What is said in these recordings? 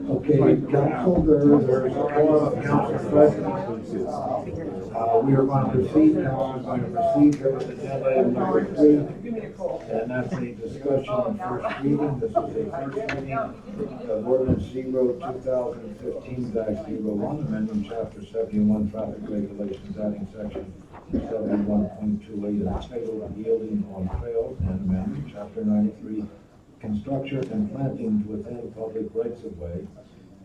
Okay, council, there is a quorum of council present. We are going to proceed now. I'm going to proceed with agenda item number 3, and that's a discussion on first reading. This is a first reading of ordinance 0-2015-01, amending chapter 71 traffic regulations, adding section 71.28 entitled Yielding on Trails, and amending chapter 93 construction and plantings within public rights of way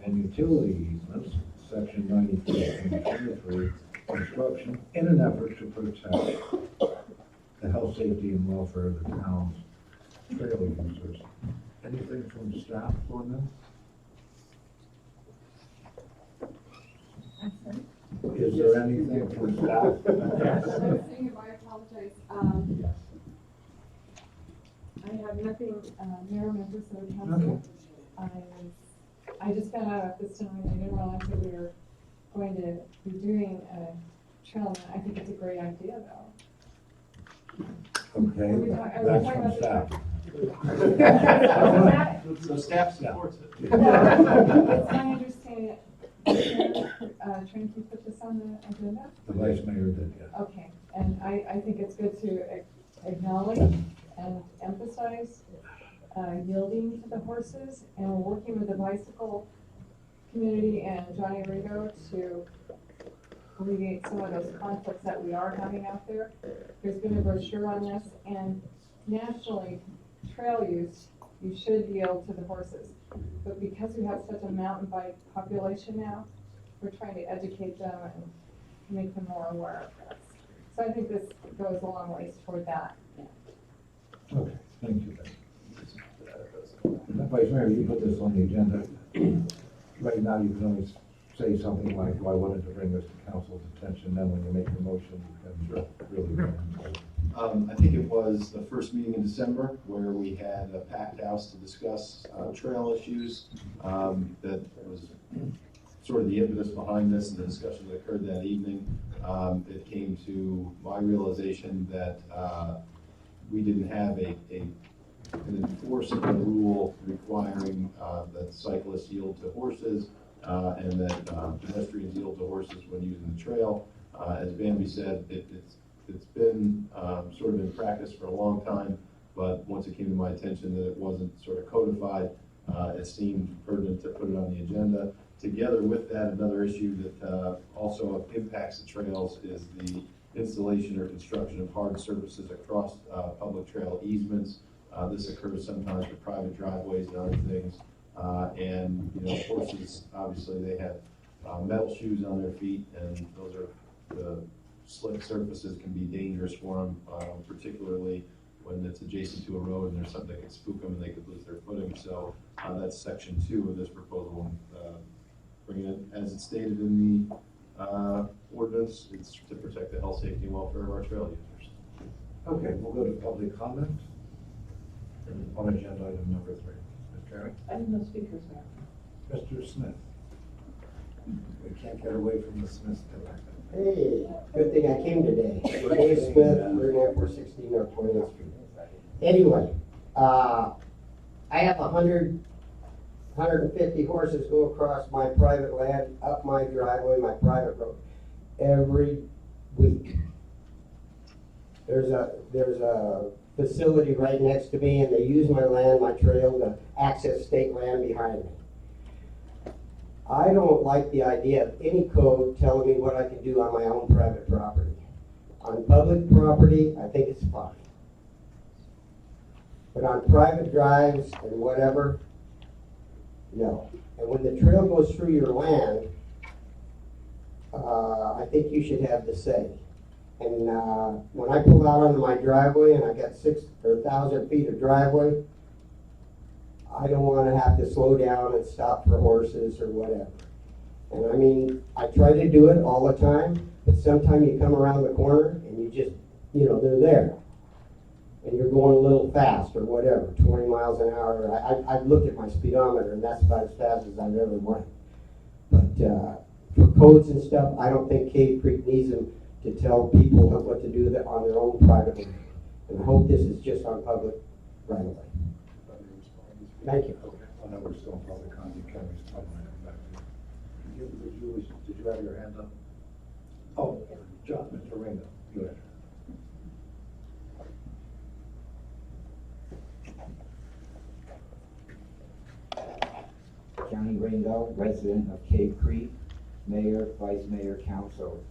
and utility easements, section 93 construction in an effort to protect the health, safety, and welfare of the town's trail users. Anything from staff on this? Is there anything from staff? I apologize. I have nothing, Mayor, members of the council. I just found out this tonight. I didn't realize that we were going to be doing a trail. I think it's a great idea, though. Okay, that's from staff. So staff supports it. It's my understanding that Trinity put this on the agenda. The vice mayor did, yes. Okay, and I think it's good to acknowledge and emphasize yielding to the horses, and we're working with the bicycle community and Johnny Rito to alleviate some of those conflicts that we are having out there. There's been a brochure on this, and nationally, trail use, you should yield to the horses. But because we have such a mountain bike population now, we're trying to educate them and make them more aware of this. So I think this goes a long ways toward that. Okay, thank you. Vice Mayor, you put this on the agenda. Right now, you can always say something like, "Well, I wanted to bring this to council's attention." Then when you make the motion, you can really. I think it was the first meeting in December where we had a packed house to discuss trail issues. That was sort of the impetus behind this and the discussion that occurred that evening. It came to my realization that we didn't have an enforceable rule requiring that cyclists yield to horses and that pedestrians yield to horses when using the trail. As Bambi said, it's been sort of in practice for a long time, but once it came to my attention that it wasn't sort of codified, it seemed pertinent to put it on the agenda. Together with that, another issue that also impacts the trails is the installation or construction of hard surfaces across public trail easements. This occurs sometimes for private driveways and other things. And, you know, horses, obviously, they have metal shoes on their feet, and those are the slick surfaces can be dangerous for them, particularly when it's adjacent to a road and there's something that can spook them and they could lose their footing. So that's section 2 of this proposal. Bringing it, as it's stated in the ordinance, it's to protect the health, safety, and welfare of our trail users. Okay, we'll go to public comment on agenda item number 3. Ms. Carey? I have no speakers now. Mr. Smith? We can't get away from the Smiths today. Hey, good thing I came today. Dave Smith, we're near 416 North 20th Street. Anyway, I have 150 horses go across my private land, up my driveway, my private road, every week. There's a facility right next to me, and they use my land, my trail, to access state land behind me. I don't like the idea of any code telling me what I can do on my own private property. On public property, I think it's fine. But on private drives and whatever, no. And when the trail goes through your land, I think you should have the say. And when I pull out onto my driveway and I got 6,000 or 1,000 feet of driveway, I don't want to have to slow down and stop for horses or whatever. And I mean, I try to do it all the time, but sometimes you come around the corner and you just you know, they're there. And you're going a little fast or whatever, 20 miles an hour. I've looked at my speedometer and that's about as fast as I've ever went. But for codes and stuff, I don't think Cave Creek needs them to tell people what to do on their own private land. And I hope this is just on public right away. Thank you. I know we're still in public comment, you can respond when I come back to you. Did you have your hand up? Oh, John, Mr. Ringo, go ahead. Johnny Ringo, resident of Cave Creek, mayor, vice mayor, council.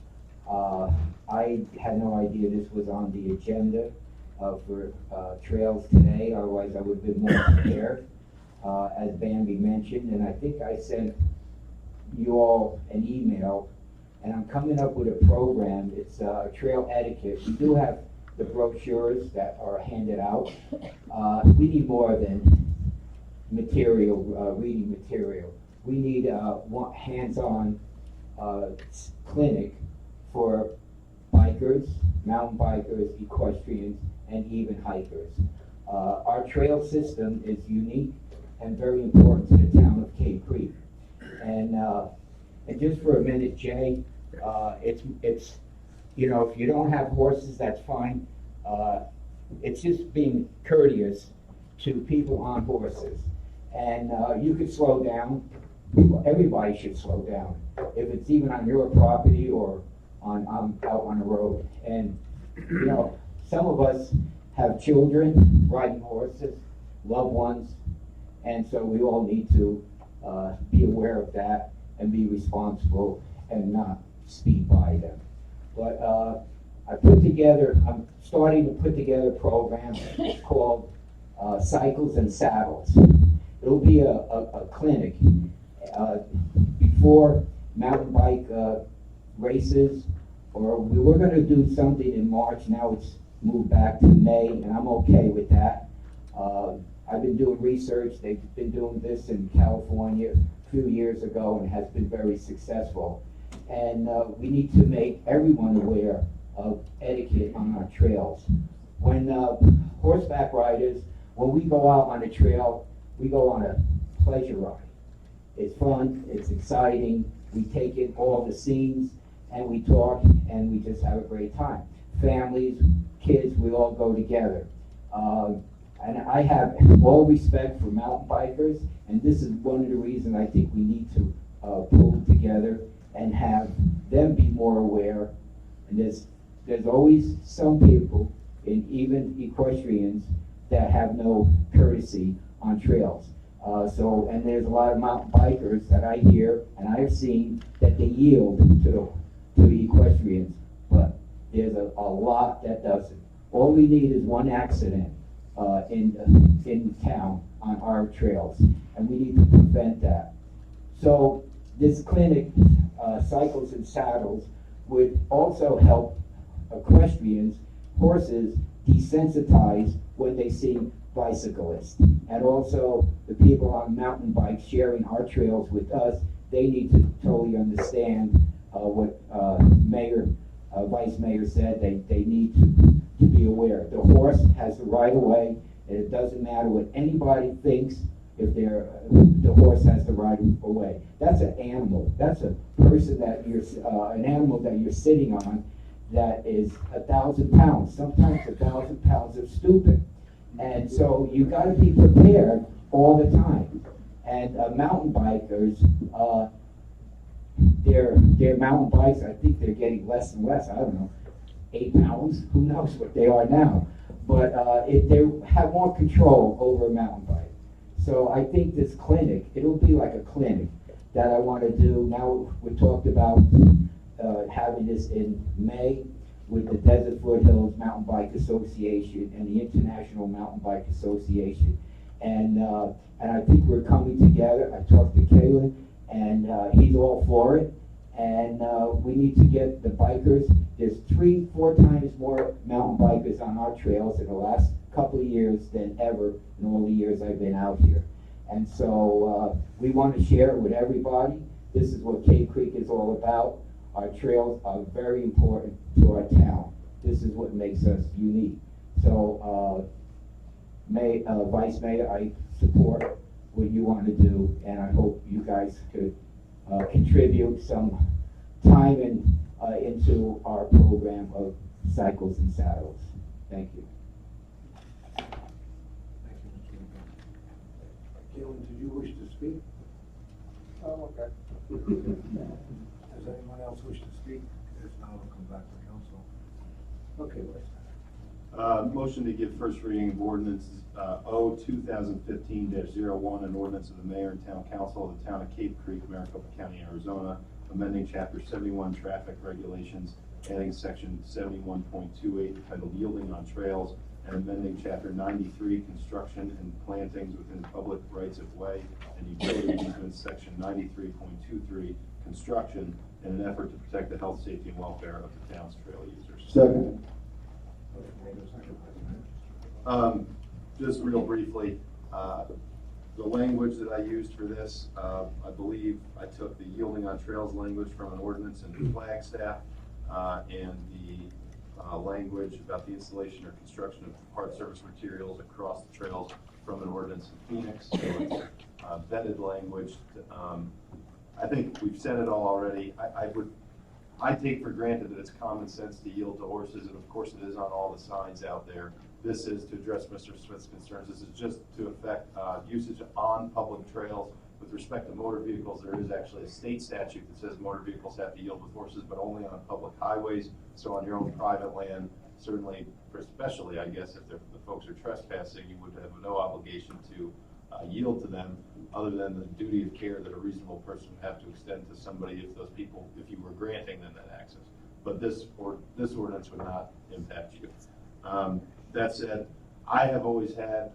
I had no idea this was on the agenda for trails today, otherwise I would have been more prepared. As Bambi mentioned, and I think I sent you all an email, and I'm coming up with a program. It's trail etiquette. We do have the brochures that are handed out. We need more than material, reading material. We need one hands-on clinic for bikers, mountain bikers, equestrians, and even hikers. Our trail system is unique and very important to the town of Cave Creek. And just for a minute, Jay, it's you know, if you don't have horses, that's fine. It's just being courteous to people on horses. And you could slow down. Everybody should slow down, if it's even on your property or out on the road. And you know, some of us have children riding horses, loved ones, and so we all need to be aware of that and be responsible and not speed by them. But I'm starting to put together a program called Cycles and Saddles. It'll be a clinic before mountain bike races, or we were going to do something in March. Now it's moved back to May, and I'm okay with that. I've been doing research. They've been doing this in California a few years ago and has been very successful. And we need to make everyone aware of etiquette on our trails. When horseback riders, when we go out on a trail, we go on a pleasure ride. It's fun, it's exciting, we take in all the scenes, and we talk, and we just have a great time. Families, kids, we all go together. And I have all respect for mountain bikers, and this is one of the reasons I think we need to pull together and have them be more aware. And there's always some people, and even equestrians, that have no courtesy on trails. And there's a lot of mountain bikers that I hear and I've seen that they yield to equestrians, but there's a lot that doesn't. All we need is one accident in town on our trails, and we need to prevent that. So this clinic, Cycles and Saddles, would also help equestrians, horses, desensitize when they see bicyclists. And also the people on mountain bikes sharing our trails with us, they need to totally understand what Vice Mayor said. They need to be aware. The horse has the right of way, and it doesn't matter what anybody thinks if the horse has the right of way. That's an animal. That's a person that an animal that you're sitting on that is 1,000 pounds. Sometimes 1,000 pounds of stupid. And so you got to be prepared all the time. And mountain bikers, their mountain bikes, I think they're getting less and less. I don't know, 8 pounds. Who knows what they are now? But they have more control over a mountain bike. So I think this clinic, it'll be like a clinic that I want to do. Now we talked about having this in May with the Desert Foothills Mountain Bike Association and the International Mountain Bike Association. And I think we're coming together. I talked to Kalen, and he's all for it. And we need to get the bikers. There's 3-4 times more mountain bikers on our trails in the last couple of years than ever in all the years I've been out here. And so we want to share it with everybody. This is what Cave Creek is all about. Our trails are very important to our town. this is what makes us unique. So, Vice Mayor, I support what you want to do, and I hope you guys could contribute some time into our program of Cycles and Saddles. Thank you. Galen, did you wish to speak? Oh, okay. Does anyone else wish to speak? If not, I'll come back to council. Okay, Vice Motion to give first reading of ordinance O 2015-01, an ordinance of the mayor and town council of the town of Cape Creek, Maricopa County, Arizona, amending chapter 71 traffic regulations, adding section 71.28 entitled Yielding on Trails, and amending chapter 93 construction and plantings within public rights of way and utility easements, section 93.23 construction, in an effort to protect the health, safety, and welfare of the town's trail users. Second. Motion made and seconded, Vice Mayor. Just real briefly, the language that I used for this, I believe I took the yielding on trails language from an ordinance in Flagstaff, and the language about the installation or construction of hard surface materials across the trails from an ordinance in Phoenix. So it's vetted language. I think we've said it all already. I take for granted that it's common sense to yield to horses, and of course it is on all the signs out there. This is to address Mr. Smith's concerns. This is just to affect usage on public trails. With respect to motor vehicles, there is actually a state statute that says motor vehicles have to yield with horses, but only on public highways. So on your own private land, certainly, especially I guess if the folks are trespassing, you would have no obligation to yield to them, other than the duty of care that a reasonable person would have to extend to somebody if you were granting them that access. But this ordinance would not impact you. That said, I have always had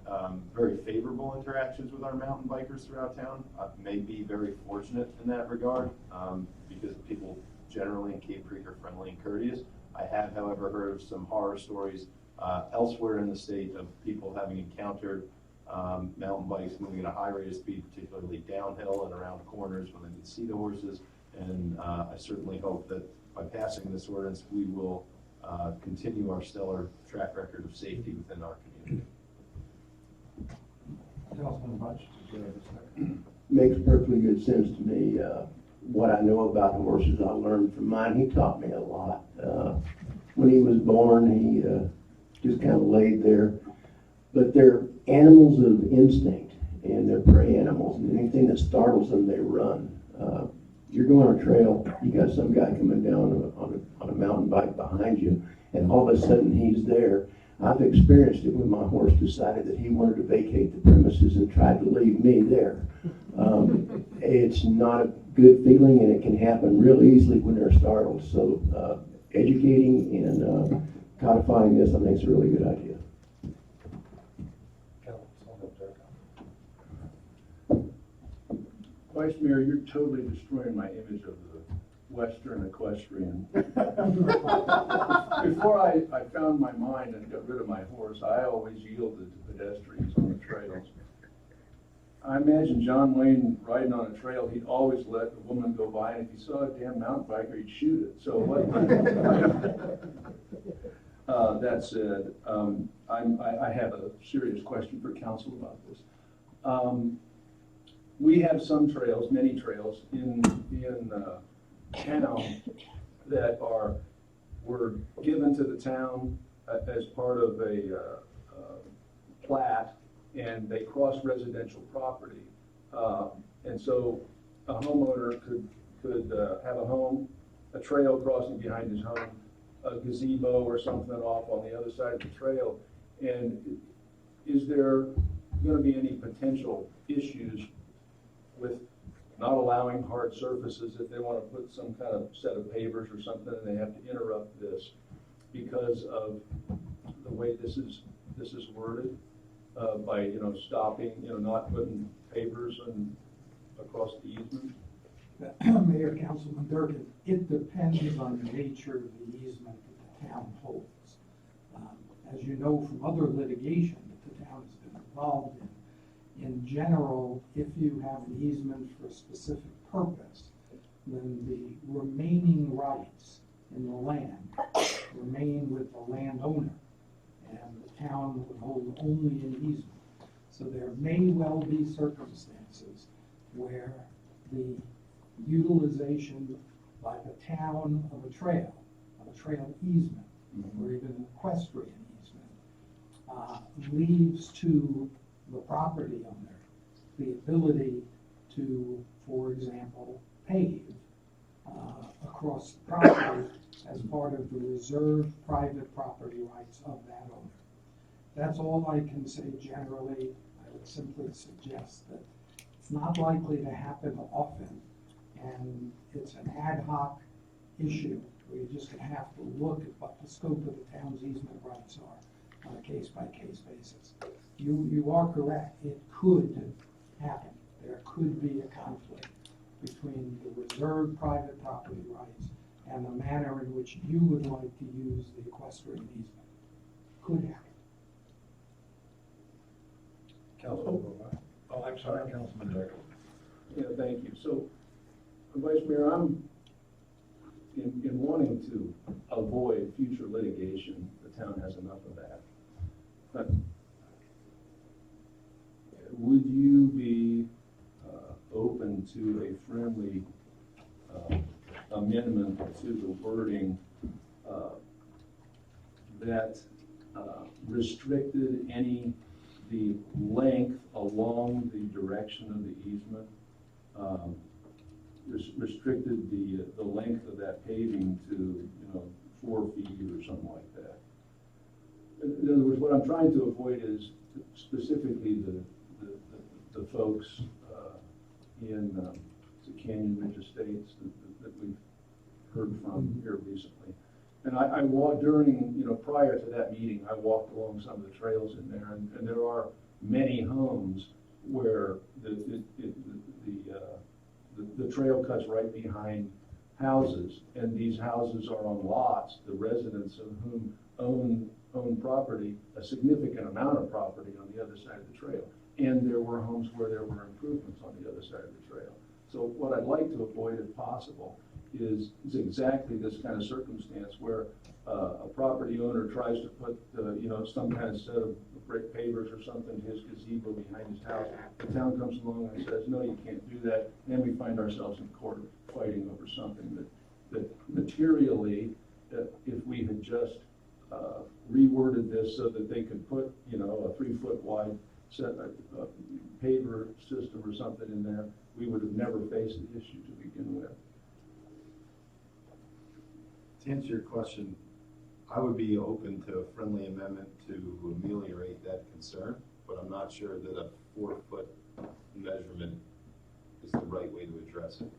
very favorable interactions with our mountain bikers throughout town. I may be very fortunate in that regard because people generally in Cape Creek are friendly and courteous. I have, however, heard of some horror stories elsewhere in the state of people having encountered mountain bikes moving at a high rate of speed, particularly downhill and around corners when they can see the horses. And I certainly hope that by passing this ordinance, we will continue our stellar track record of safety within our community. Councilman Bunch, did you have a second? Makes perfectly good sense to me. What I know about horses, I learned from mine. He taught me a lot. When he was born, he just kind of laid there. But they're animals of instinct, and they're prey animals. And anything that startles them, they run. You're going on a trail, you got some guy coming down on a mountain bike behind you, and all of a sudden he's there. I've experienced it when my horse decided that he wanted to vacate the premises and tried to leave me there. It's not a good feeling, and it can happen real easily when they're startled. So educating and codifying this, I think, is a really good idea. Vice Mayor, you're totally destroying my image of the Western equestrian. Before I found my mind and got rid of my horse, I always yielded to pedestrians on the trails. I imagine John Wayne riding on a trail, he'd always let a woman go by, and if he saw a damn mountain biker, he'd shoot it. So what? That said, I have a serious question for council about this. We have some trails, many trails in town that were given to the town as part of a plat, and they cross residential property. And so a homeowner could have a home, a trail crossing behind his home, a gazebo or something off on the other side of the trail. And is there going to be any potential issues with not allowing hard surfaces if they want to put some kind of set of pavers or something, and they have to interrupt this because of the way this is worded, by stopping, not putting pavers across the easement? Mayor, Councilman Durkin, it depends on the nature of the easement that the town holds. As you know from other litigation that the town has been involved in general, if you have an easement for a specific purpose, then the remaining rights in the land remain with the landowner, and the town would hold only an easement. So there may well be circumstances where the utilization by the town of a trail easement, or even an equestrian easement, leaves to the property owner the ability to, for example, pave across the property as part of the reserved private property rights of that owner. That's all I can say generally. I would simply suggest that it's not likely to happen often, and it's an ad hoc issue where you're just gonna have to look at what the scope of the town's easement rights are on a case-by-case basis. You are correct, it could happen. There could be a conflict between the reserved private property rights and the manner in which you would like to use the equestrian easement. Could happen. Councilman. Oh, I'm sorry, Councilman Durkin. Yeah, thank you. So, Vice Mayor, I'm in wanting to avoid future litigation, the town has enough of that. But would you be open to a friendly amendment to the wording that restricted the length along the direction of the easement, restricted the length of that paving to 4 feet or something like that? In other words, what I'm trying to avoid is specifically the folks in the Canyon Ridge Estates that we've heard from here recently. And I walked during, prior to that meeting, I walked along some of the trails in there, and there are many homes where the trail cuts right behind houses, and these houses are on lots, the residents of whom own property, a significant amount of property on the other side of the trail. And there were homes where there were improvements on the other side of the trail. So what I'd like to avoid, if possible, is exactly this kind of circumstance where a property owner tries to put, some kind of set of brick pavers or something to his gazebo behind his house. The town comes along and says, no, you can't do that. And we find ourselves in court fighting over something that materially, if we had just reworded this so that they could put, a 3-foot wide set a paver system or something in there, we would have never faced the issue to begin with. To answer your question, I would be open to a friendly amendment to ameliorate that concern, but I'm not sure that a 4-foot measurement is the right way to address it.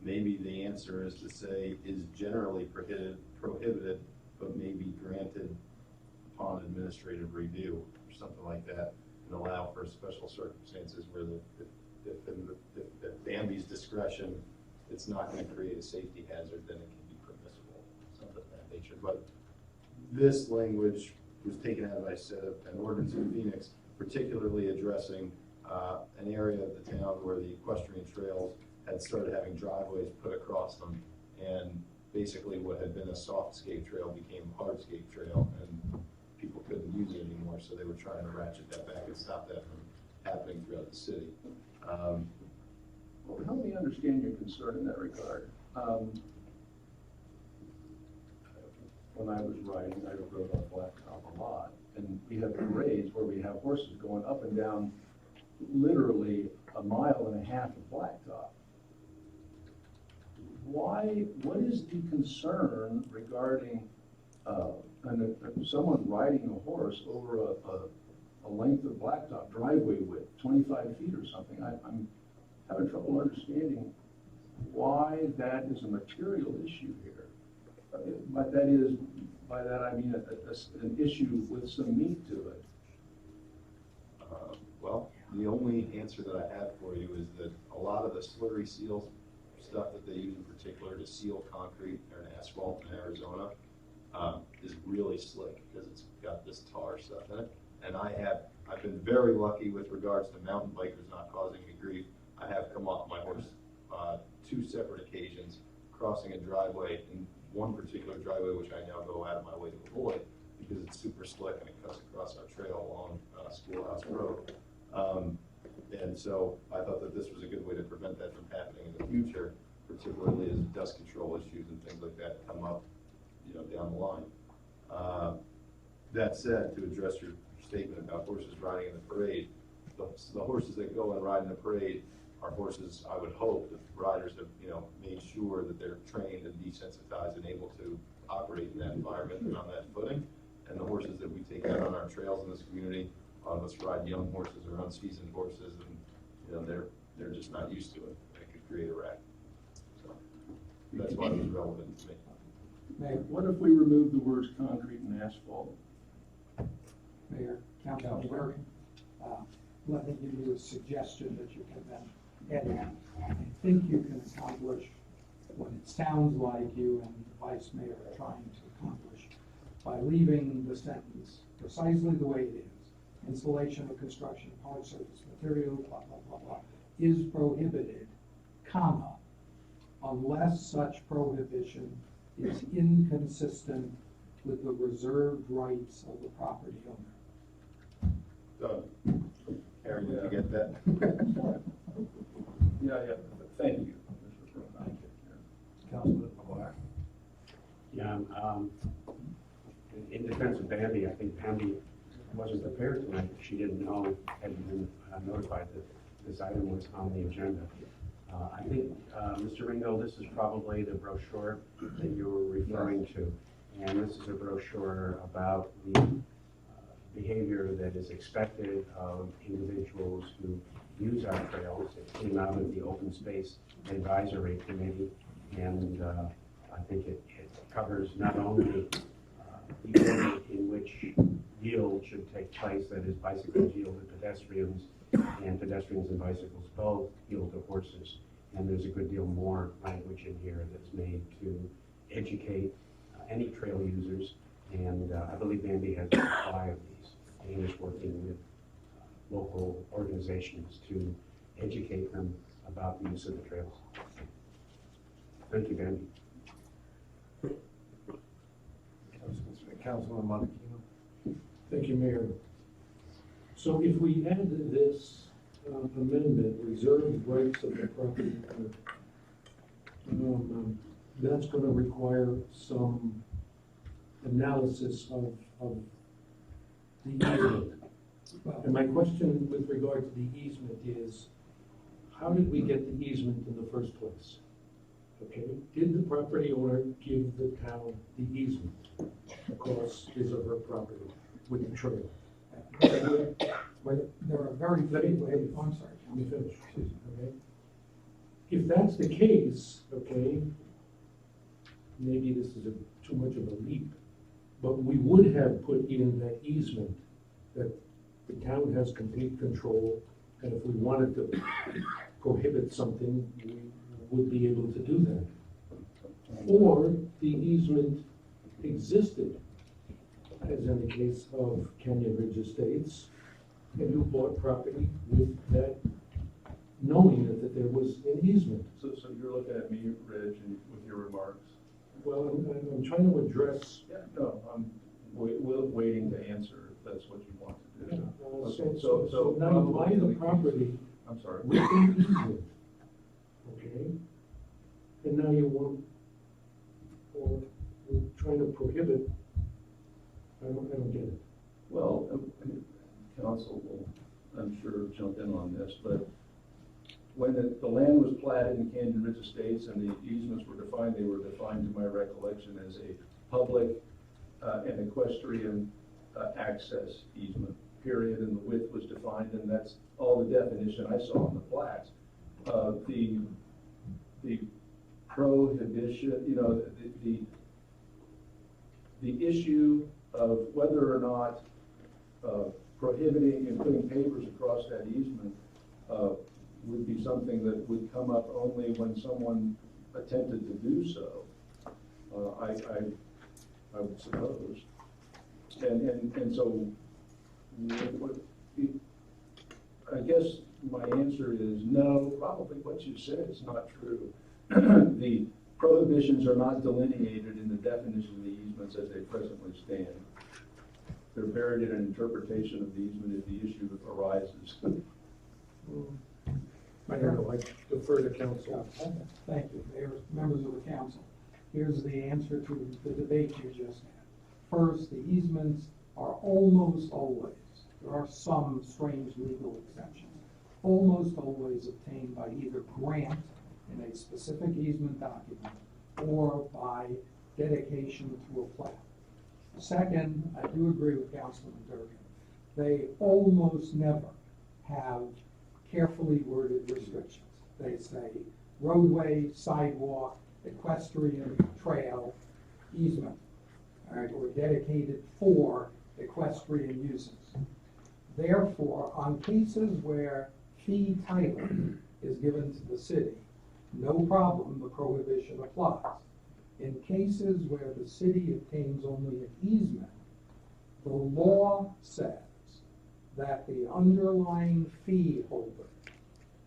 Maybe the answer is to say is generally prohibited, but may be granted upon administrative review or something like that, and allow for special circumstances where if Bambi's discretion, it's not going to create a safety hazard, then it can be permissible, something of that nature. But this language was taken out, as I said, an ordinance in Phoenix, particularly addressing an area of the town where the equestrian trails had started having driveways put across them, and basically what had been a softscape trail became a hardscape trail, and people couldn't use it anymore, so they were trying to ratchet that back and stop that from happening throughout the city. Well, help me understand your concern in that regard. When I was riding, I rode on Blacktop a lot, and we have parades where we have horses going up and down literally 1.5 miles of Blacktop. What is the concern regarding someone riding a horse over a length of Blacktop driveway width, 25 feet or something? I'm having trouble understanding why that is a material issue here. But that is, by that I mean an issue with some meat to it. Well, the only answer that I have for you is that a lot of the slurry seal stuff that they use in particular to seal concrete or asphalt in Arizona is really slick because it's got this tar stuff in it. And I've been very lucky with regards to mountain bikers not causing me grief. I have come off my horse 2 separate occasions, crossing a driveway, in one particular driveway, which I now go out of my way to avoid, because it's super slick and it cuts across our trail along Schoolhouse Road. And so I thought that this was a good way to prevent that from happening in the future, particularly as dust control issues and things like that come up, down the line. That said, to address your statement about horses riding in the parade, the horses that go and ride in the parade are horses, I would hope, that the riders have, made sure that they're trained and desensitized and able to operate in that environment and on that footing. And the horses that we take out on our trails in this community, a lot of us ride young horses or unseasoned horses, and, they're just not used to it. It could create a wreck. So that's why it was relevant to me. Mayor, What if we remove the words concrete and asphalt? Mayor, Councilman Durkin, let me give you a suggestion that you can then add in. I think you can accomplish what it sounds like you and the Vice Mayor are trying to accomplish by leaving the sentence precisely the way it is. Installation of construction of hard surface material, blah, blah, blah, blah, is prohibited, comma, unless such prohibition is inconsistent with the reserved rights of the property owner. Done. Aaron, did you get that? Yeah, thank you. Councilman McGuire. Yeah, in defense of Bambi, I think Bambi wasn't prepared tonight. She didn't know, hadn't been notified that this item was on the agenda. I think, Mr. Ringo, this is probably the brochure that you were referring to. And this is a brochure about the behavior that is expected of individuals who use our trails. It came out of the Open Space Advisory Committee, and I think it covers not only the order in which yield should take place, that is, bicycles yield to pedestrians, and pedestrians and bicycles both yield to horses. And there's a good deal more language in here that's made to educate any trail users, and I believe Bambi has a supply of these, and is working with local organizations to educate them about the use of the trails. Thank you, Bambi. Councilman Montequino. Thank you, Mayor. So if we add this amendment, reserved rights of the property owner, that's going to require some analysis of the easement. And my question with regard to the easement is, how did we get the easement in the first place? Okay, did the property owner give the town the easement across his or her property with the trail? There are very few, I'm sorry. Let me finish. Okay. If that's the case, okay, maybe this is too much of a leap, but we would have put in that easement that the town has complete control, and if we wanted to prohibit something, we would be able to do that. Or the easement existed, as in the case of Canyon Ridge Estates, and you bought property with that, knowing that there was an easement. So you're looking at me, Reg, and with your remarks? Well, I'm trying to address. Yeah, no, I'm waiting to answer if that's what you want to do. Okay, So now you buy the property I'm sorry. with an easement, okay? And now you want, or you're trying to prohibit, I don't get it. Well, council will, I'm sure, jump in on this, but when the land was platted in Canyon Ridge Estates and the easements were defined, they were defined, to my recollection, as a public and equestrian access easement, period, and the width was defined, and that's all the definition I saw in the plats. The prohibition, the issue of whether or not prohibiting and putting papers across that easement would be something that would come up only when someone attempted to do so, I would suppose. And so, I guess my answer is no, probably what you said is not true. prohibitions are not delineated in the definition of the easements as they presently stand. They're buried in an interpretation of the easement if the issue arises. I don't know, I defer to council. Thank you, Mayor, members of the council. Here's the answer to the debate you just had. First, the easements are almost always, there are some strange legal exceptions, almost always obtained by either grant in a specific easement document or by dedication through a plat. Second, I do agree with Councilman Durkin. They almost never have carefully worded restrictions. They say roadway, sidewalk, equestrian trail, easement, all right, or dedicated for equestrian uses. Therefore, on cases where fee title is given to the city, no problem, the prohibition applies. In cases where the city obtains only an easement, the law says that the underlying fee holder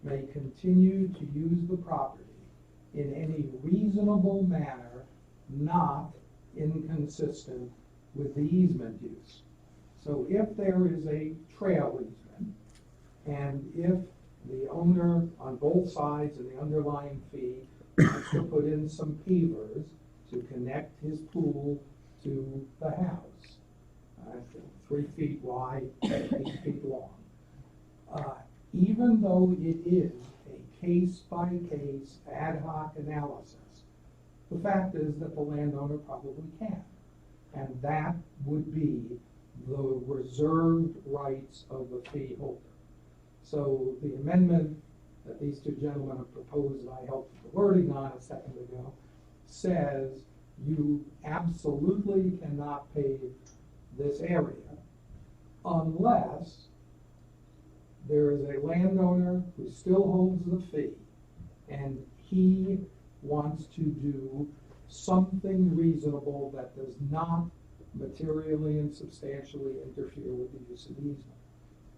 may continue to use the property in any reasonable manner not inconsistent with the easement use. So if there is a trail easement, and if the owner on both sides of the underlying fee wants to put in some pavers to connect his pool to the house, 3 feet wide, 8 feet long. Even though it is a case-by-case ad hoc analysis, the fact is that the landowner probably can. And that would be the reserved rights of the fee holder. So the amendment that these two gentlemen have proposed, and I helped with the wording on a second ago, says you absolutely cannot pave this area unless there is a landowner who still holds the fee and he wants to do something reasonable that does not materially and substantially interfere with the use of the easement.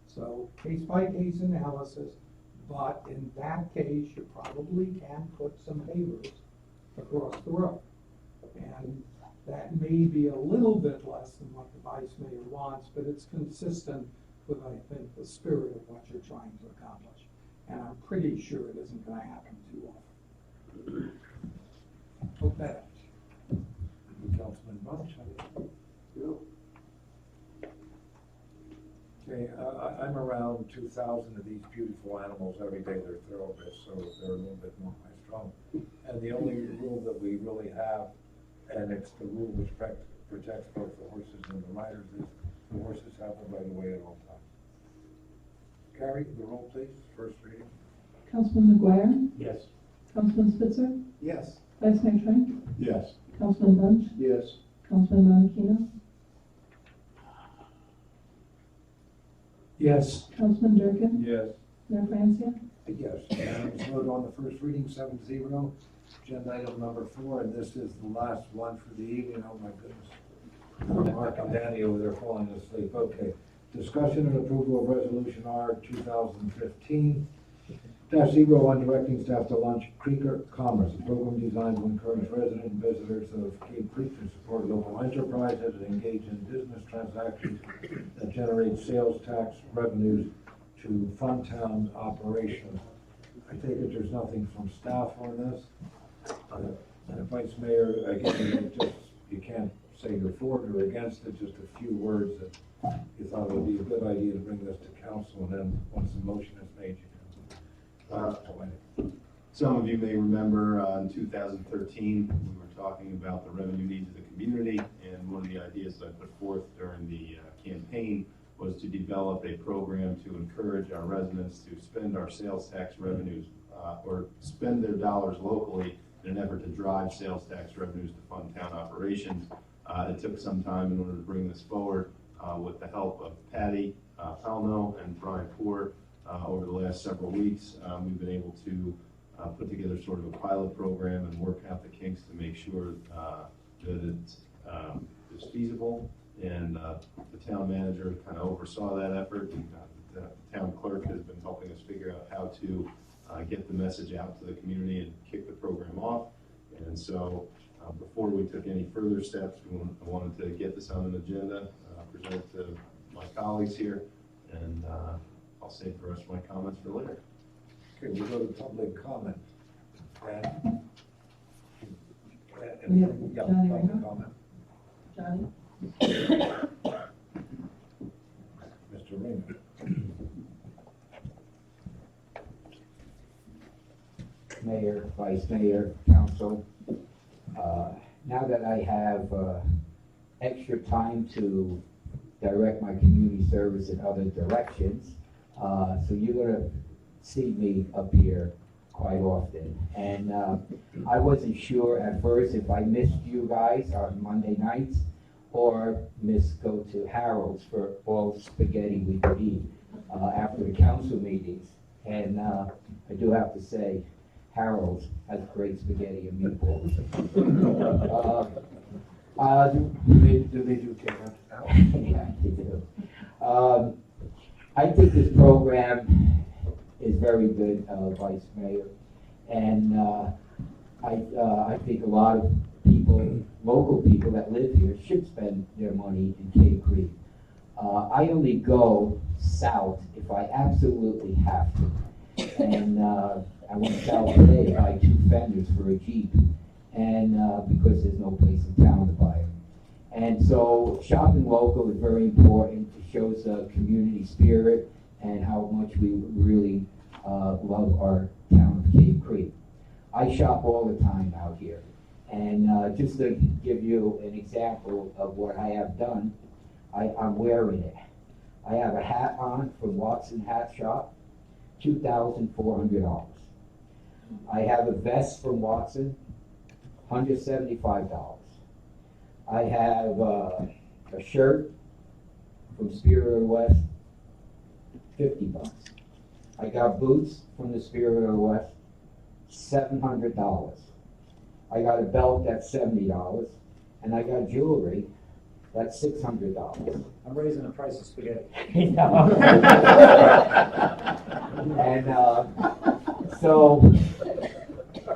So case-by-case analysis, but in that case, you probably can put some pavers across the road. And that may be a little bit less than what the vice mayor wants, but it's consistent with, I think, the spirit of what you're trying to accomplish. And I'm pretty sure it isn't going to happen too often. Hope that helps. Councilman Bunch? Okay, I'm around 2,000 of these beautiful animals every day. They're thoroughbreds, so they're a little bit more high-strung. And the only rule that we really have, and it's the rule which protects both the horses and the riders, is the horses have the right of way at all times. Carrie, the roll, please, first reading. Councilman McGuire? Yes. Councilman Spitzer? Yes. Vice Mayor Trent? Yes. Councilman Bunch? Yes. Councilman Monachino? Yes. Councilman Durkin? Yes. Mayor Francia? Yes, unanimous vote on the first reading, 7-0. Agenda item number 4, and this is the last one for the evening. Oh my goodness. Mark and Danny over there falling asleep. Okay. Discussion and approval of resolution R 2015-01 directing staff to launch Creeker Commerce, a program designed to encourage resident and visitors of Cave Creek to support local enterprises and engage in business transactions that generate sales tax revenues to fund town operations. I take it there's nothing from staff on this. And Vice Mayor, again, you can't say you're for it or against it, just a few words that you thought it would be a good idea to bring this to council, and then once the motion is made, you can explain it. Some of you may remember in 2013, we were talking about the revenue needs of the community, and one of the ideas that I put forth during the campaign was to develop a program to encourage our residents to spend our sales tax revenues or spend their dollars locally in an effort to drive sales tax revenues to fund town operations. It took some time in order to bring this forward with the help of Patty Palno and Brian Poor. Over the last several weeks, we've been able to put together sort of a pilot program and work out the kinks to make sure that it's feasible. And the town manager kind of oversaw that effort. And, the town clerk has been helping us figure out how to get the message out to the community and kick the program off. And so, before we took any further steps, I wanted to get this on an agenda, present it to my colleagues here, and I'll save the rest of my comments for later. Okay, we'll go to public comment. And- We have Yeah, Johnny public Ringo. comment. Johnny? Mr. Raymond. Mayor, Vice Mayor, Council. Now that I have extra time to direct my community service in other directions, so you're gonna see me up here quite often. And I wasn't sure at first if I missed you guys on Monday nights or go to Harold's for all spaghetti we could eat after the council meetings. And I do have to say, Harold's has great spaghetti and meatballs. Do they do takeout? Yeah, they do. I think this program is very good, Vice Mayor, and I think a lot of people, local people that live here, should spend their money in Cave Creek. I only go south if I absolutely have to, and I went south today to buy 2 fenders for a Jeep, and because there's no place in town to buy them. And so shopping local is very important. It shows community spirit and how much we really love our town of Cave Creek. I shop all the time out here. And just to give you an example of what I have done, I'm wearing it. I have a hat on from Watson Hat Shop, $2,400. I have a vest from Watson, $175. I have a shirt from Spirit of the West, $50. I got boots from the Spirit of the West, $700. I got a belt that's $70, and I got jewelry that's $600. I'm raising the price of spaghetti. And so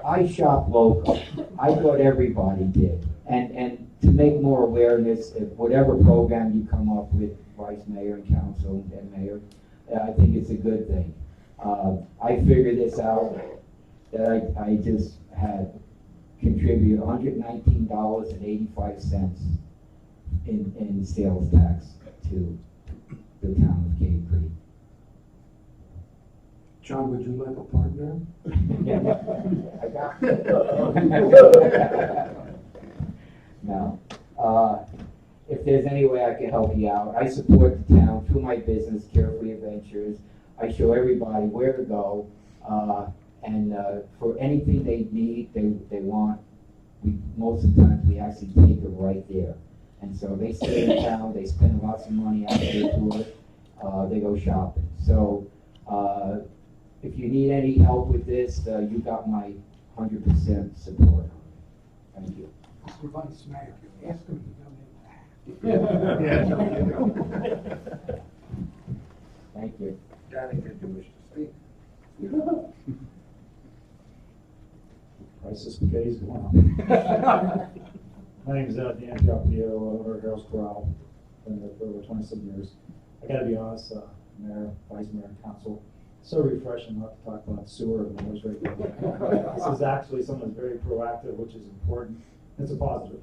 I shop local. I thought everybody did. And to make more awareness, if whatever program you come up with, Vice Mayor and Council and Mayor, I think it's a good thing. I figured this out, that I just had contributed $119.85 in sales tax to the town of Cave Creek. John, would you like a partner? I got No. If there's any way I can help you out, I support the town through my business, Carefree Adventures. I show everybody where to go, and for anything they need, they want, most of the time, we actually take it right there. And so they stay in town, they spend lots of money after their tour, they go shopping. So if you need any help with this, you got my 100% support. Thank you. Mr. Vice Mayor, ask him to Thank you. Danny, did you wish to speak? Price of spaghetti's going up. My name is Dan Giappio, owner of Harold's Corral, been there for over 27 years. I gotta be honest, Mayor, Vice Mayor, and Council, so refreshing not to talk about sewer and noise right now. This is actually something that's very proactive, which is important. It's a positive.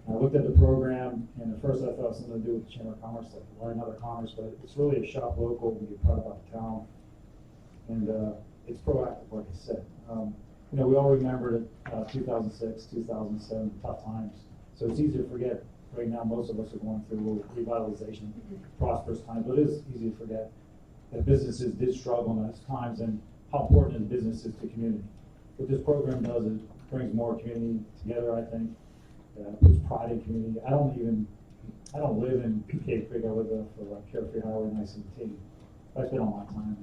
I looked at the program, and at first I thought it was something to do with the Chamber of Commerce, like why another commerce, but it's really a shop local, we get proud about the town, and it's proactive, like I said. We all remember 2006, 2007, tough times, so it's easy to forget. Right now, most of us are going through revitalization, prosperous times, but it is easy to forget that businesses did struggle in those times and how important business is to community. What this program does is brings more community together, I think. Puts pride in community. I don't live in Cave Creek. I live for Carefree Highway and ICT. I spend all my time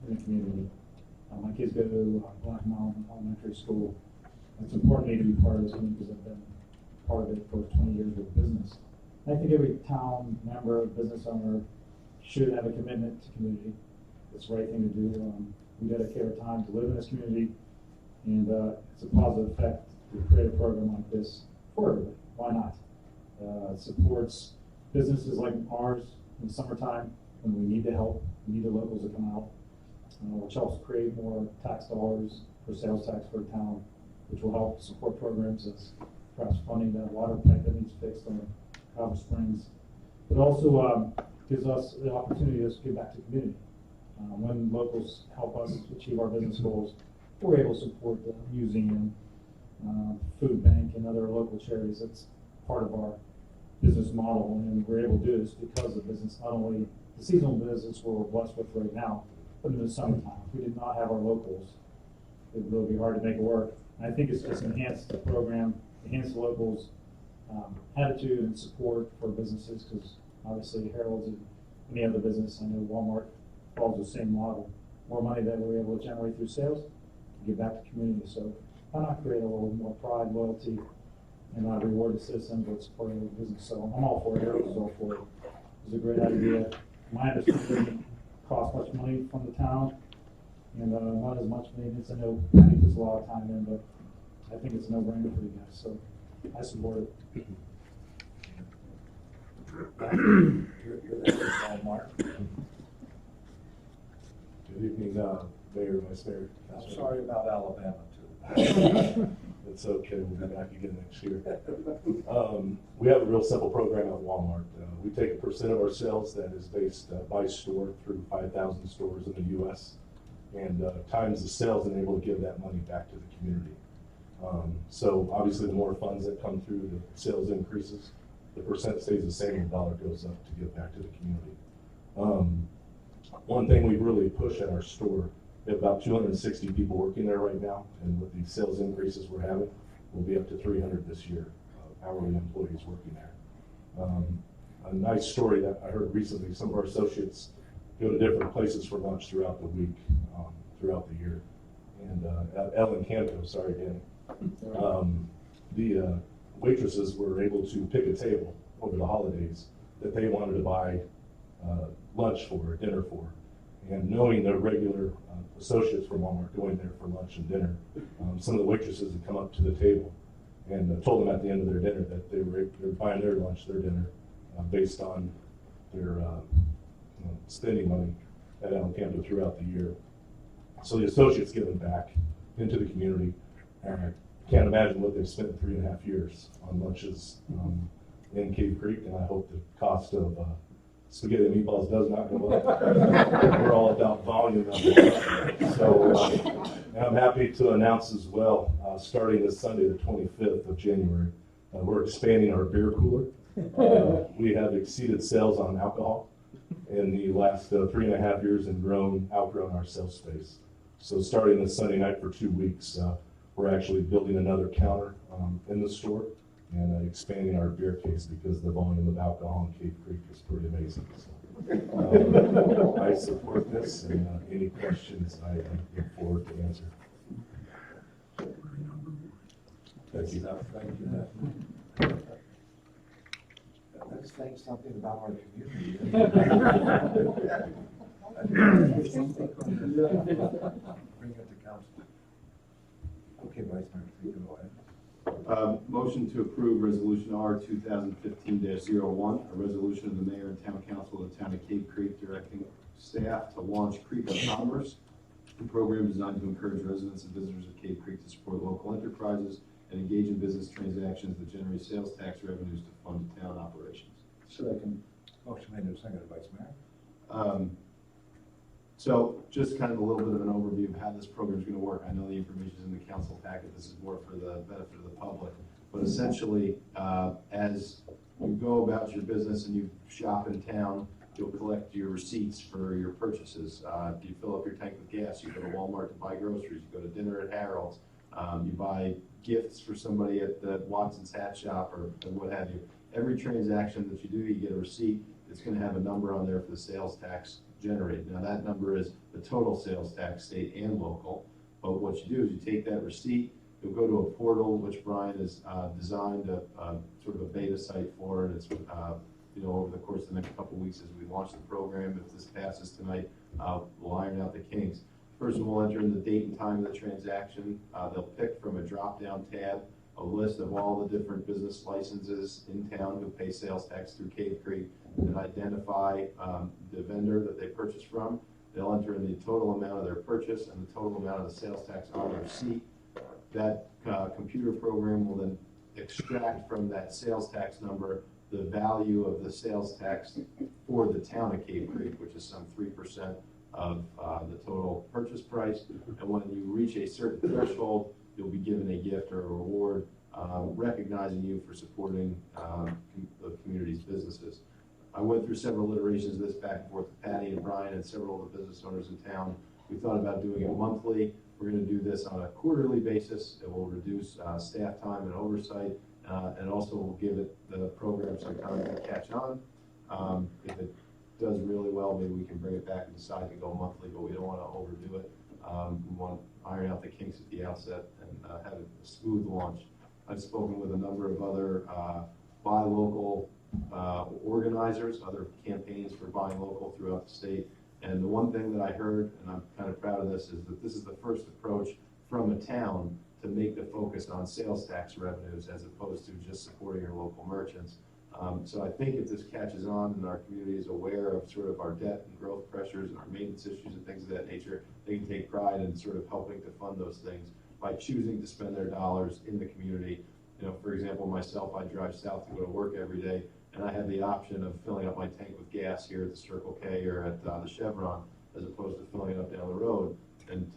in the community. My kids go to Black Mountain Elementary School. It's important to me to be part of this community because I've been part of it for 20 years with business. And I think every town member, business owner should have a commitment to community. It's the right thing to do. We dedicate our time to live in this community, and it's a positive effect to create a program like this for everybody. Why not? It supports businesses like ours in the summertime when we need the help, we need the locals to come out, which helps create more tax dollars for sales tax for the town, which will help support programs as perhaps funding that water pipe that needs fixed on Cobble Springs. It also gives us the opportunity to give back to the community. When locals help us achieve our business goals, we're able to support the museum, food bank, and other local charities. That's part of our business model, and we're able to do this because of business, not only the seasonal business we're blessed with right now, but in the summertime. If we did not have our locals, it would really be hard to make it work. And I think it's just enhanced the program, enhanced the locals' attitude and support for businesses, because obviously Harold's and any other business, I know Walmart follows the same model. More money that we're able to generate through sales to give back to the community. So why not create a little more pride, loyalty, and reward the citizens with supporting the business? So I'm all for it. Harold's all for it. It's a great idea. My understanding it doesn't cost much money from the town, and not as much maintenance. I know Patty puts a lot of time in, but I think it's a no-brainer for you guys. So I support it. You're there for Walmart. Good evening, Mayor, Vice Mayor. I'm sorry about Alabama too. It's okay, we'll be back again next year. We have a real simple program at Walmart. We take 1% of our sales that is based by store through 5,000 stores in the U.S. and times the sales and able to give that money back to the community. So obviously the more funds that come through, the sales increases, the percent stays the same, and the dollar goes up to give back to the community. One thing we really push at our store, we have about 260 people working there right now, and with the sales increases we're having, we'll be up to 300 this year, hourly employees working there. A nice story that I heard recently, some of our associates go to different places for lunch throughout the week, throughout the year. And at El Encanto, sorry, Danny, the waitresses were able to pick a table over the holidays that they wanted to buy lunch for, dinner for. And knowing the regular associates from Walmart going there for lunch and dinner, some of the waitresses had come up to the table and told them at the end of their dinner that they were buying their lunch, their dinner, based on their spending money at El Encanto throughout the year. So the associates giving back into the community. I can't imagine what they've spent in 3.5 years on lunches in Cave Creek, and I hope the cost of spaghetti and meatballs does not go up. We're all about volume. So and I'm happy to announce as well, starting this Sunday, the 25th of January, we're expanding our beer cooler. We have exceeded sales on alcohol in the last 3.5 years and outgrown our sales space. So starting this Sunday night for 2 weeks, we're actually building another counter in the store and expanding our beer case because the volume of alcohol in Cave Creek is pretty amazing. So, I support this, and any questions I look forward to answer. Thank you. Thank you. That's saying something about our community. Bring it to council. Okay, Vice Mayor, you can go ahead. Motion to approve Resolution R 2015-01, a resolution of the Mayor and Town Council of the Town of Cave Creek directing staff to launch Creek of Commerce, a program designed to encourage residents and visitors of Cave Creek to support local enterprises and engage in business transactions that generate sales tax revenues to fund town operations. Second. Motion made and seconded, Vice Mayor. So just kind of a little bit of an overview of how this program is going to work. I know the information is in the council packet. This is more for the benefit of the public. But essentially, as you go about your business and you shop in town, you'll collect your receipts for your purchases. You fill up your tank with gas. You go to Walmart to buy groceries. You go to dinner at Harold's. You buy gifts for somebody at the Watson's Hat Shop or what have you. Every transaction that you do, you get a receipt. It's going to have a number on there for the sales tax generated. Now that number is the total sales tax, state and local. But what you do is you take that receipt, you'll go to a portal which Brian has designed a sort of a beta site for, and it's over the course of the next couple of weeks as we launch the program. If this passes tonight, we'll iron out the kinks. Person will enter in the date and time of the transaction. They'll pick from a drop-down tab a list of all the different business licenses in town who pay sales tax through Cave Creek and identify the vendor that they purchase from. They'll enter in the total amount of their purchase and the total amount of the sales tax on their receipt. That computer program will then extract from that sales tax number the value of the sales tax for the town of Cave Creek, which is some 3% of the total purchase price. And when you reach a certain threshold, you'll be given a gift or a reward recognizing you for supporting the community's businesses. I went through several iterations of this back and forth with Patty and Brian and several of the business owners in town. We thought about doing it monthly. We're going to do this on a quarterly basis. It will reduce staff time and oversight, and also will give it the program some time to catch on. If it does really well, maybe we can bring it back and decide to go monthly, but we don't want to overdo it. We want to iron out the kinks at the outset and have a smooth launch. I've spoken with a number of other buy local organizers, other campaigns for buying local throughout the state. And the one thing that I heard, and I'm kind of proud of this, is that this is the first approach from a town to make the focus on sales tax revenues as opposed to just supporting your local merchants. So I think if this catches on and our community is aware of sort of our debt and growth pressures and our maintenance issues and things of that nature, they can take pride in sort of helping to fund those things by choosing to spend their dollars in the community. You know, for example, myself, I drive south to go to work every day, and I have the option of filling up my tank with gas here at the Circle K or at the Chevron, as opposed to filling it up down the road. And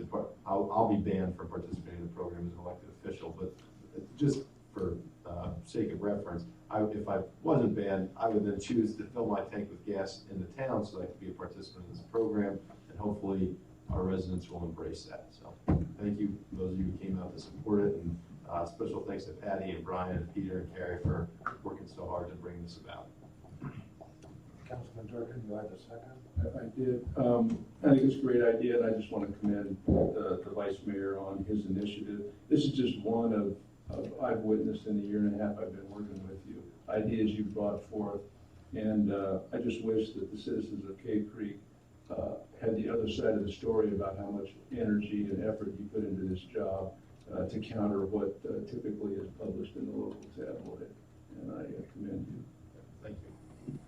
I'll be banned from participating in the program as an elected official, but just for sake of reference, if I wasn't banned, I would then choose to fill my tank with gas in the town so I could be a participant in this program, and hopefully our residents will embrace that. So thank you, those of you who came out to support it, and special thanks to Patty and Brian and Peter and Carrie for working so hard to bring this about. Councilman Durkin, you have a second? I did. I think it's a great idea, and I just want to commend the Vice Mayor on his initiative. This is just one of I've witnessed in the year and a half I've been working with you, ideas you brought forth. And I just wish that the citizens of Cave Creek had the other side of the story about how much energy and effort you put into this job to counter what typically is published in the local tabloid. And I commend you. Thank you.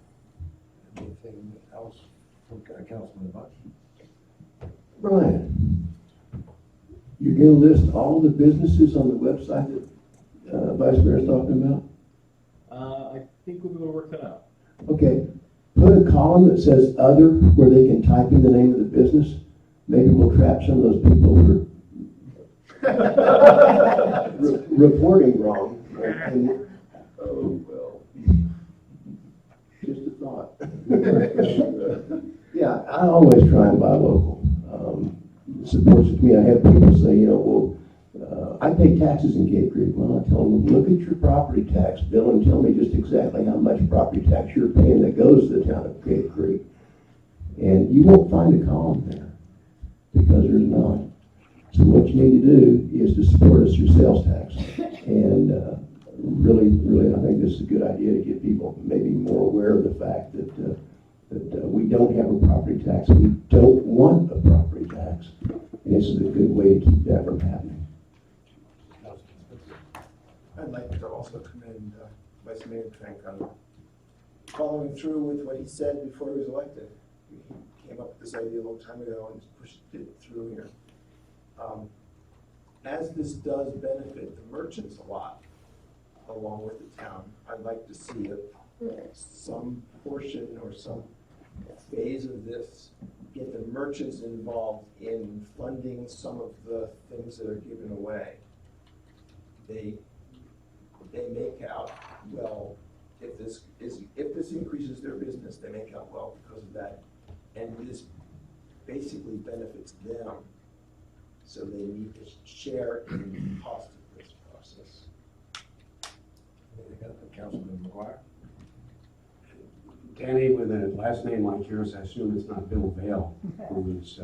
Anything else from Councilman Bunch? Brian, you're going to list all the businesses on the website that Vice Mayor's talking about? I think we're gonna work that out. Okay, put a column that says other where they can type in the name of the business. Maybe we'll trap some of those people who are reporting wrong. And Oh, well. just a thought. Yeah, I always try and buy local. It supports me. I have people say, you know, well, I pay taxes in Cave Creek. Well, I tell them, look at your property tax bill and tell me just exactly how much property tax you're paying that goes to the town of Cave Creek. And you won't find a column there because there's not. So what you need to do is to support us through sales tax. And really, I think this is a good idea to get people maybe more aware of the fact that we don't have a property tax. We don't want a property tax. And this is a good way to keep that from happening. I'd like to also commend Vice Mayor Trank on following through with what he said before he was elected. He came up with this idea a long time ago and pushed it through here. As this does benefit the merchants a lot, along with the town, I'd like to see some portion or some phase of this get the merchants involved in funding some of the things that are given away. They make out well if this increases their business, they make out well because of that, and this basically benefits them. So they need to share in the cost of this process. Councilman McGuire? Danny, with a last name like yours, I assume it's not Bill Vale who's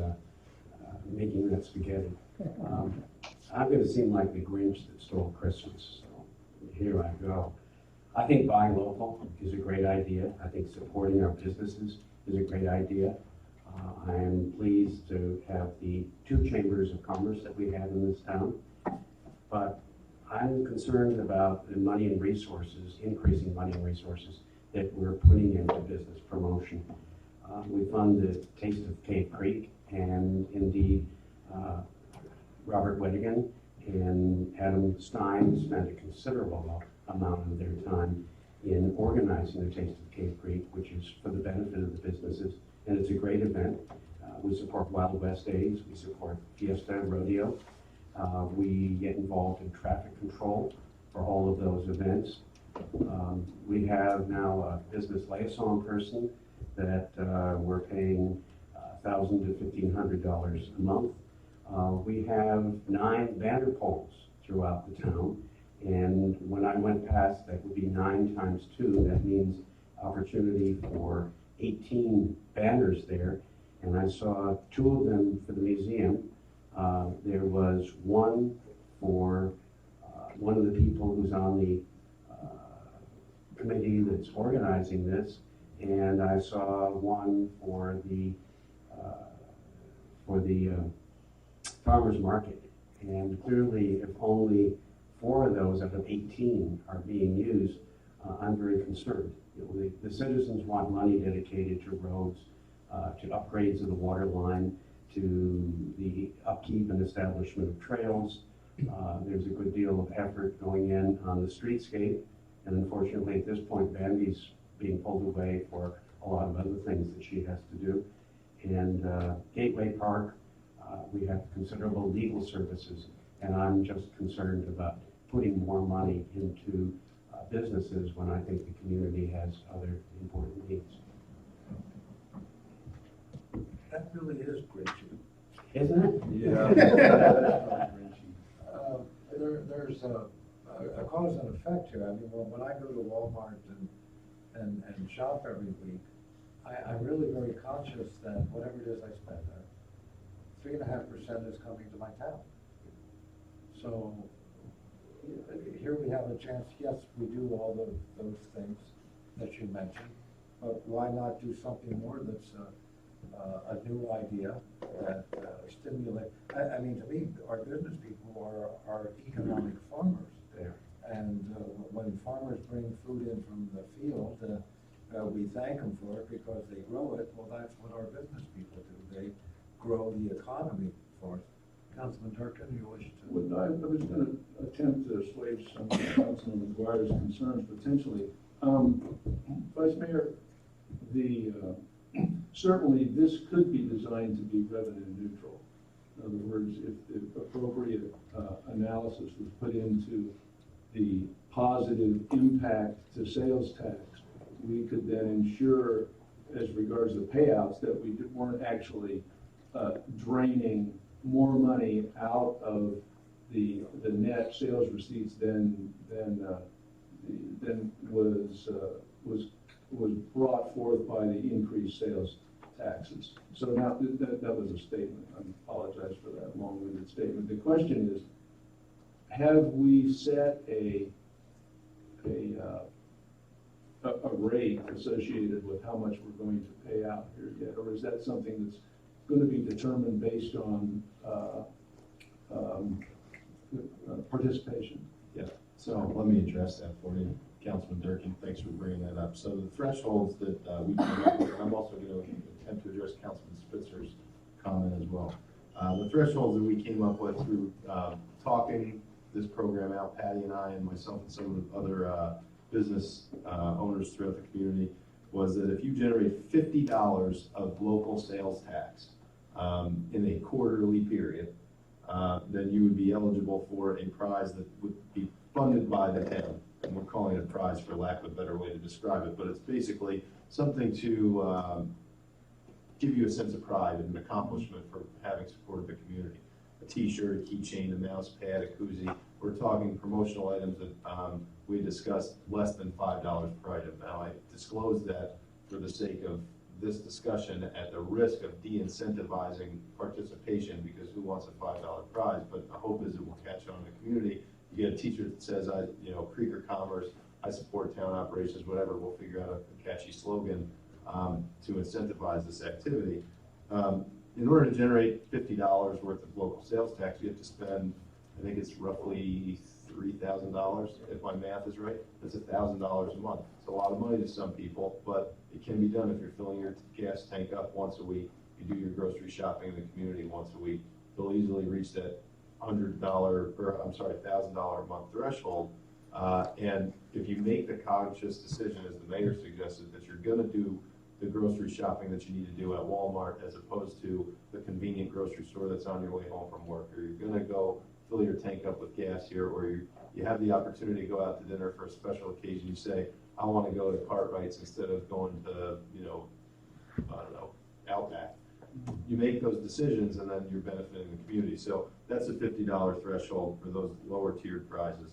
making that spaghetti. I'm going to seem like the Grinch that stole Christmas, so here I go. I think buying local is a great idea. I think supporting our businesses is a great idea. I am pleased to have the 2 chambers of commerce that we have in this town, but I'm concerned about the money and resources, increasing money and resources that we're putting into business promotion. We fund the Taste of Cave Creek, and indeed, Robert Wedigan and Adam Stein spent a considerable amount of their time in organizing the Taste of Cave Creek, which is for the benefit of the businesses, and it's a great event. We support Wild West Days, we support Fiesta Rodeo. We get involved in traffic control for all of those events. We have now a business liaison person that we're paying $1,000 to $1,500 a month. We have 9 banner poles throughout the town, and when I went past, that would be 9 times 2. That means opportunity for 18 banners there, and I saw 2 of them for the museum. There was one for one of the people who's on the committee that's organizing this, and I saw one for the farmer's market. And clearly, if only 4 of those out of 18 are being used, I'm very concerned. You know, the citizens want money dedicated to roads, to upgrades of the water line, to the upkeep and establishment of trails. There's a good deal of effort going in on the streetscape, and unfortunately at this point Bambi's being pulled away for a lot of other things that she has to do. And Gateway Park, we have considerable legal services, and I'm just concerned about putting more money into businesses when I think the community has other important needs. That really is preachy. Isn't it? Yeah. There's a cause and effect here. I mean, when I go to Walmart and shop every week, I'm really very conscious that whatever it is I spend, 3.5% is coming to my town. So here we have a chance. Yes, we do all those things that you mentioned, but why not do something more that's a new idea that stimulate? I mean, to me, our business people are economic farmers. There. And when farmers bring food in from the field, we thank them for it because they grow it. Well, that's what our business people do. They grow the economy for us. Councilman Durkin, you wish to? Well, I was going to attempt to assuage some of Councilman McGuire's concerns potentially. Vice Mayor, certainly this could be designed to be revenue neutral. In other words, if appropriate analysis was put into the positive impact to sales tax, we could then ensure, as regards the payouts, that we weren't actually draining more money out of the net sales receipts than was brought forth by the increased sales taxes. So now that was a statement. I apologize for that long-winded statement. The question is, have we set a rate associated with how much we're going to pay out here yet, or is that something that's going to be determined based on participation? Yeah, so let me address that for you, Councilman Durkin. Thanks for bringing that up. So the thresholds that we came up with, and I'm also going to attempt to address Councilman Spitzer's comment as well. The thresholds that we came up with through talking this program out, Patty and I and myself and some of the other business owners throughout the community, was that if you generate $50 of local sales tax in a quarterly period, then you would be eligible for a prize that would be funded by the town. And we're calling it a prize for lack of a better way to describe it, but it's basically something to give you a sense of pride and an accomplishment for having supported the community. A t-shirt, a keychain, a mouse pad, a koozie. We're talking promotional items that we discussed less than $5 per item. Now, I disclosed that for the sake of this discussion at the risk of de-incentivizing participation, because who wants a $5 prize? But the hope is it will catch on in the community. You get a t-shirt that says, Creeker Commerce, I support town operations, whatever. We'll figure out a catchy slogan to incentivize this activity. In order to generate $50 worth of local sales tax, you have to spend, I think it's roughly $3,000, if my math is right. That's $1,000 a month. It's a lot of money to some people, but it can be done if you're filling your gas tank up once a week. You do your grocery shopping in the community once a week. You'll easily reach that $1,000 a month threshold. And if you make the conscious decision, as the mayor suggested, that you're gonna do the grocery shopping that you need to do at Walmart as opposed to the convenient grocery store that's on your way home from work, or you're gonna go fill your tank up with gas here, or you have the opportunity to go out to dinner for a special occasion, you say, I wanna go to Cartwright's instead of going to, I don't know, Outback. You make those decisions and then you're benefiting the community. So that's a $50 threshold for those lower tiered prizes.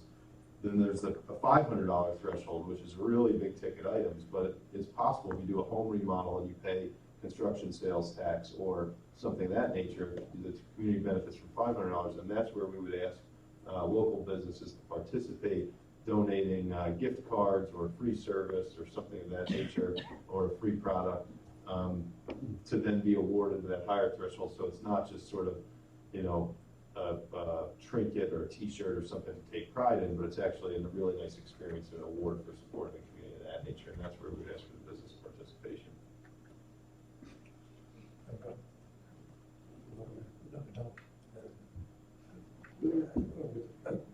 Then there's a $500 threshold, which is really big ticket items, but it's possible if you do a home remodel and you pay construction sales tax or something of that nature, the community benefits from $500, and that's where we would ask local businesses to participate, donating gift cards or free service or something of that nature, or a free product, to then be awarded that higher threshold. So it's not just sort of, a trinket or a t-shirt or something to take pride in, but it's actually a really nice experience and an award for supporting the community of that nature, and that's where we would ask for the business participation.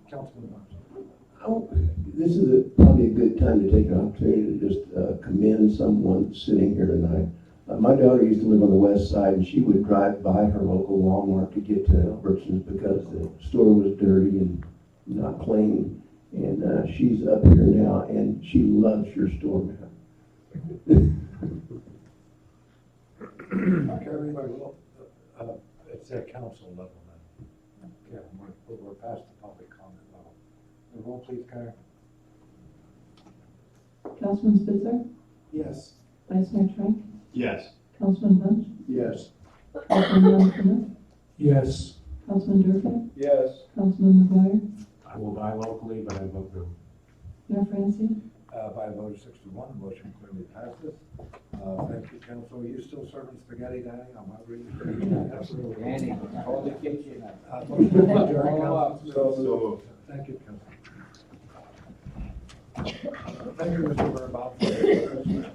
Councilman Bunch. This is probably a good time to take an opportunity to just commend someone sitting here tonight. My daughter used to live on the west side, and she would drive by her local Walmart to get to Albertsons because the store was dirty and not clean. And she's up here now, and she loves your store, man. Okay, everybody, well, it's at council level now. Okay, we're past the public comment level. The roll, please, Karen. Councilman Spitzer, Yes. Vice Mayor Trent, Yes. Councilman Bunch, Yes. Councilman Montano, Yes. Councilman Durkin, Yes. Councilman McGuire, I will buy locally, but I vote no. Mayor Francia. By a vote of 6 to 1, the motion clearly passes. Thank you, council. Are you still serving spaghetti, Danny? I'm hungry. Absolutely. Danny, call the kitchen. Motion to adjourn, Follow up. Council. So moved. Thank you, council. Thank you, Mr. Verboten.